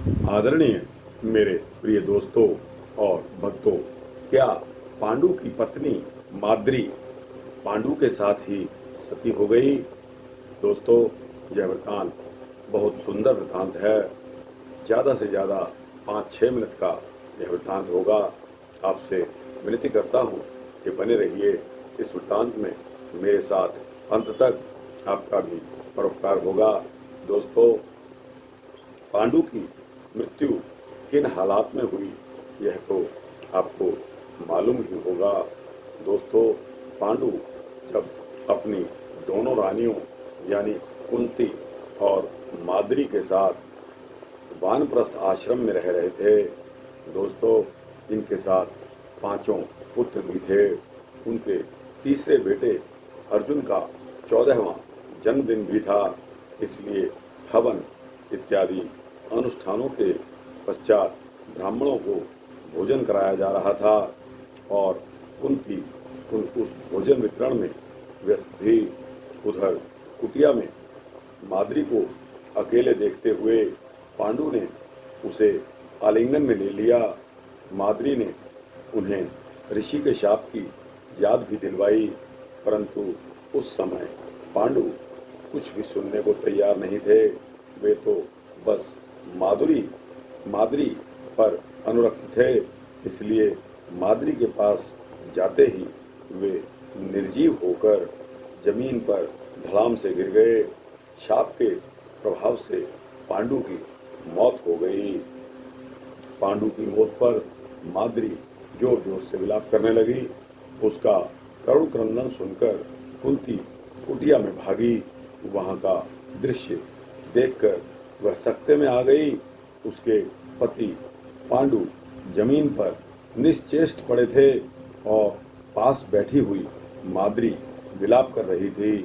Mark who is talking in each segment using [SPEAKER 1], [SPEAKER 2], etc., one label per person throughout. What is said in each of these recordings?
[SPEAKER 1] आदरणीय मेरे प्रिय दोस्तों और भक्तों, क्या पांडु की पत्नी माद्री पांडु के साथ ही सती हो गई? दोस्तों, यह वृतांत बहुत सुंदर वृतांत है। ज़्यादा से ज़्यादा 5-6 मिनट का यह वृतांत होगा। आपसे विनती करता हूँ कि बने रहिए इस वृतांत में मेरे साथ अंत तक। आपका भी परोपकार होगा। दोस्तों, पांडु की मृत्यु किन हालात में हुई यह तो आपको मालूम ही होगा। दोस्तों, पांडु जब अपनी दोनों रानियों यानी कुंती और माद्री के साथ वानप्रस्थ आश्रम में रह रहे थे, दोस्तों इनके साथ 5 पुत्र भी थे। उनके तीसरे बेटे अर्जुन का 14वां जन्मदिन भी था। इसलिए हवन इत्यादि अनुष्ठानों के पश्चात ब्राह्मणों को भोजन कराया जा रहा था और कुंती उस भोजन वितरण में व्यस्त थी। उधर कुटिया में माद्री को अकेले देखते हुए पांडु ने उसे आलिंगन में ले लिया। माद्री ने उन्हें ऋषि के शाप की याद भी दिलवाई, परंतु उस समय पांडु कुछ भी सुनने को तैयार नहीं थे। वे तो बस माद्री पर अनुरक्त थे। इसलिए माद्री के पास जाते ही वे निर्जीव होकर जमीन पर धड़ाम से गिर गए। शाप के प्रभाव से पांडु की मौत हो गई। पांडु की मौत पर माद्री जोर जोर से विलाप करने लगी। उसका करुण क्रंदन सुनकर कुंती कुटिया में भागी। वहां का दृश्य देखकर वह सकते में आ गई। उसके पति पांडु जमीन पर निश्चेष्ट पड़े थे और पास बैठी हुई माद्री विलाप कर रही थी।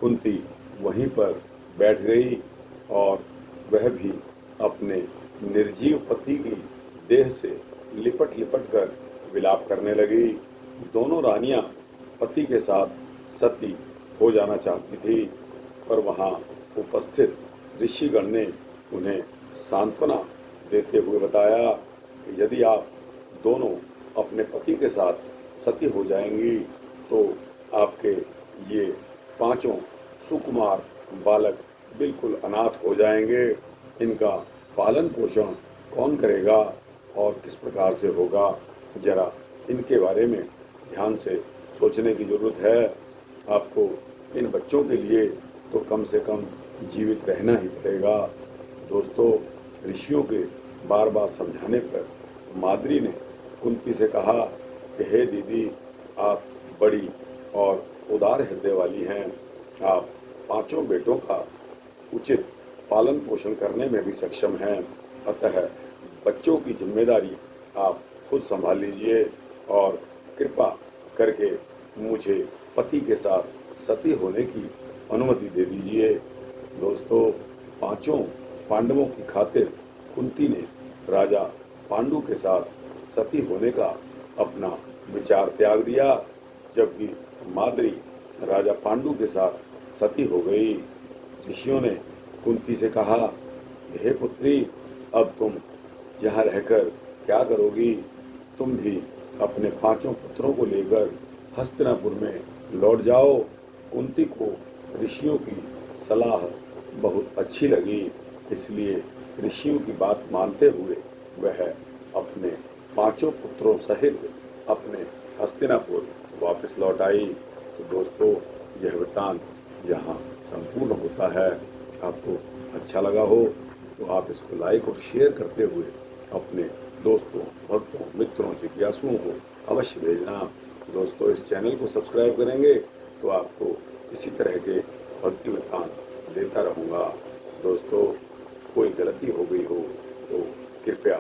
[SPEAKER 1] कुंती वहीं पर बैठ गई और वह भी अपने निर्जीव पति की देह से लिपट लिपट कर विलाप करने लगी। दोनों रानियां पति के साथ सती हो जाना चाहती थी, पर वहां उपस्थित ऋषिगण ने उन्हें सांत्वना देते हुए बताया कि यदि आप दोनों अपने पति के साथ सती हो जाएंगी तो आपके ये 5 सुकुमार बालक बिल्कुल अनाथ हो जाएंगे। इनका पालन पोषण कौन करेगा और किस प्रकार से होगा? जरा इनके बारे में ध्यान से सोचने की जरूरत है। आपको इन बच्चों के लिए तो कम से कम जीवित रहना ही पड़ेगा। दोस्तों, ऋषियों के बार बार समझाने पर माद्री ने कुंती से कहा कि हे दीदी, आप बड़ी और उदार हृदय वाली हैं। आप 5 बेटों का उचित पालन पोषण करने में भी सक्षम हैं। अतः बच्चों की जिम्मेदारी आप खुद संभाल लीजिए और कृपा करके मुझे पति के साथ सती होने की अनुमति दे दीजिए। दोस्तों, 5 पांडवों की खातिर कुंती ने राजा पांडु के साथ सती होने का अपना विचार त्याग दिया। जबकि माद्री राजा पांडु के साथ सती हो गई। ऋषियों ने कुंती से कहा, हे पुत्री, अब तुम यहाँ रहकर क्या करोगी? तुम भी अपने 5 पुत्रों को लेकर हस्तिनापुर में लौट जाओ। कुंती को ऋषियों की सलाह बहुत अच्छी लगी, इसलिए ऋषियों की बात मानते हुए वह अपने 5 पुत्रों सहित अपने हस्तिनापुर वापस लौट आई। तो दोस्तों, यह वृत्तांत यहाँ संपूर्ण होता है। आपको अच्छा लगा हो तो आप इसको लाइक और शेयर करते हुए अपने दोस्तों, भक्तों, मित्रों, जिज्ञासुओं को अवश्य भेजना। दोस्तों, इस चैनल को सब्सक्राइब करेंगे तो आपको इसी तरह के भक्ति वृत्तांत देता रहूँगा। दोस्तों, कोई गलती हो गई हो तो कृपया